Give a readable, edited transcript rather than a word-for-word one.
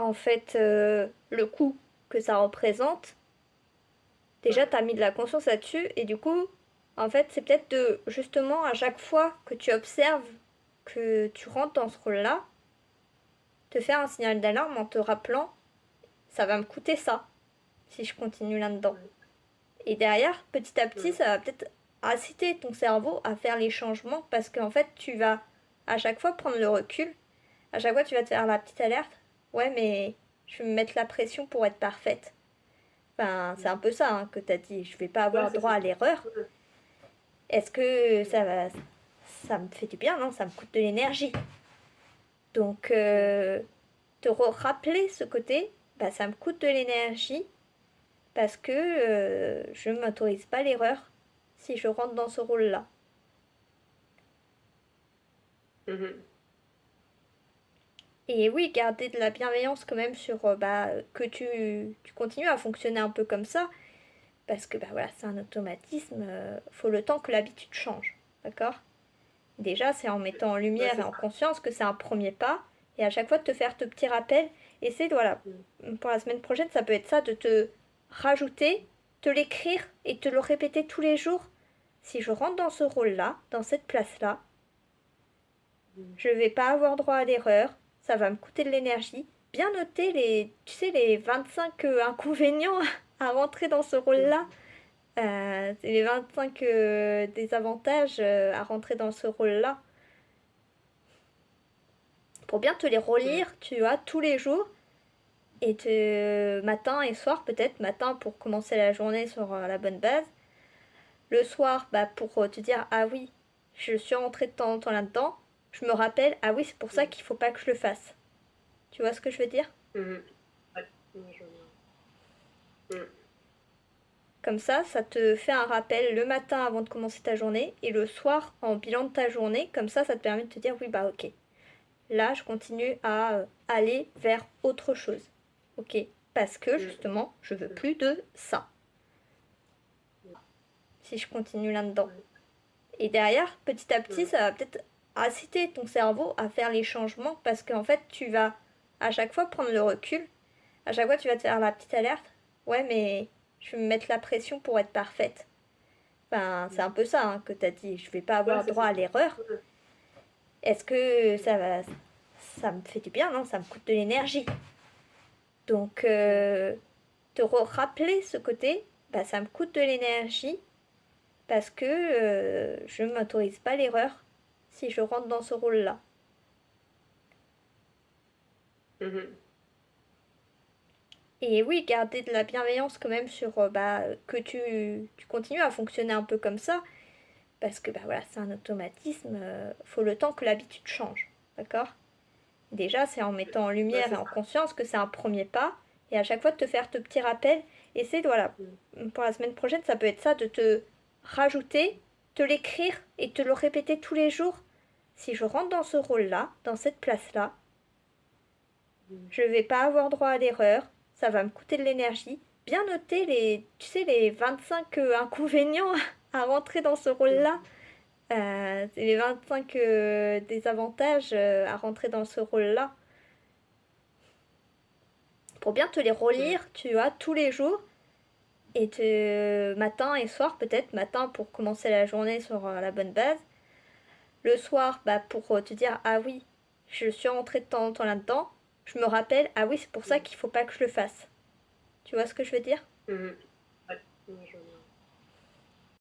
voir en fait le coût que ça représente, déjà tu as mis de la conscience là-dessus et du coup, en fait, c'est peut-être de justement à chaque fois que tu observes que tu rentres dans ce rôle-là, te faire un signal d'alarme en te rappelant ça va me coûter ça si je continue là-dedans. Et derrière, petit à petit, ça va peut-être inciter ton cerveau à faire les changements parce qu'en fait, tu vas à chaque fois prendre le recul. À chaque fois, tu vas te faire la petite alerte. Ouais, mais je vais me mettre la pression pour être parfaite. Enfin, c'est un peu ça hein, que tu as dit. Je vais pas Ouais, avoir c'est droit ça. à l'erreur. Ouais. Est-ce que ça va. Ça me fait du bien, non? Ça me coûte de l'énergie. Donc, te rappeler ce côté, bah, ça me coûte de l'énergie parce que je ne m'autorise pas l'erreur si je rentre dans ce rôle-là. Mhm. Et oui, garder de la bienveillance quand même sur bah, que tu continues à fonctionner un peu comme ça, parce que bah, voilà, c'est un automatisme, faut le temps que l'habitude change, d'accord? Déjà, c'est en mettant en Ouais, lumière et c'est en ça. conscience que c'est un premier pas, et à chaque fois de te faire tes petits rappels, et c'est, voilà, Mhm. pour la semaine prochaine, ça peut être ça, de te rajouter, te l'écrire et te le répéter tous les jours. Si je rentre dans ce rôle-là, dans cette place-là, je vais pas avoir droit à l'erreur, ça va me coûter de l'énergie. Bien noter les, tu sais, les 25 inconvénients à rentrer dans ce rôle-là. Mhm. C'est les 25 désavantages à rentrer dans ce rôle-là. Pour bien te les Mhm. relire, tu vois, tous les jours. Et matin et soir, peut-être. Matin pour commencer la journée sur la bonne base. Le soir, bah, pour te dire, ah oui, je suis rentrée de temps en temps là-dedans. Je me rappelle, ah oui, c'est pour ça Mhm. qu'il faut pas que je le fasse. Tu vois ce que je veux dire? Mhm. Ouais. Ouais, je vois. Mhm. Comme ça te fait un rappel le matin avant de commencer ta journée et le soir en bilan de ta journée. Comme ça te permet de te dire oui, bah ok, là je continue à aller vers autre chose. Ok, parce que Mhm. justement, je veux Mhm. plus de ça si je continue là-dedans. Ouais. Et derrière, petit à petit, Mhm. ça va peut-être inciter ton cerveau à faire les changements parce qu'en fait, tu vas à chaque fois prendre le recul. À chaque fois, tu vas te faire la petite alerte. Ouais, mais je vais me mettre la pression pour être parfaite. Enfin, c'est un Mhm. peu ça hein, que tu as dit. Je vais pas Ouais, avoir c'est droit ça. à l'erreur. Ouais. Est-ce que Mhm. ça me fait du bien, non? Ça me coûte de l'énergie. Donc, Mhm. te rappeler ce côté, bah, ça me coûte de l'énergie parce que je ne m'autorise pas l'erreur si je rentre dans ce rôle-là. Mhm. Et oui, garder de la bienveillance quand même sur bah, que tu continues à fonctionner un peu comme ça, parce que bah, voilà, c'est un automatisme, faut le temps que l'habitude change, d'accord? Déjà, c'est en mettant en Ouais, lumière et c'est en ça. conscience que c'est un premier pas, et à chaque fois de te faire tes petits rappels, et c'est, voilà, Mhm. pour la semaine prochaine, ça peut être ça, de te rajouter, te l'écrire et te le répéter tous les jours. Si je rentre dans ce rôle-là, dans cette place-là, Mhm. je vais pas avoir droit à l'erreur, ça va me coûter de l'énergie. Bien noter les, tu sais, les 25 inconvénients à rentrer dans ce rôle-là. Mhm. C'est les 25 désavantages à rentrer dans ce rôle-là. Pour bien te les Mhm. relire, tu vois, tous les jours. Et matin et soir, peut-être. Matin pour commencer la journée sur la bonne base. Le soir, bah, pour te dire, ah oui, je suis rentrée de temps en temps là-dedans. Je me rappelle, ah oui, c'est pour ça Mhm. qu'il faut pas que je le fasse. Tu vois ce que je veux dire? Mhm. Ouais. Ouais, je vois.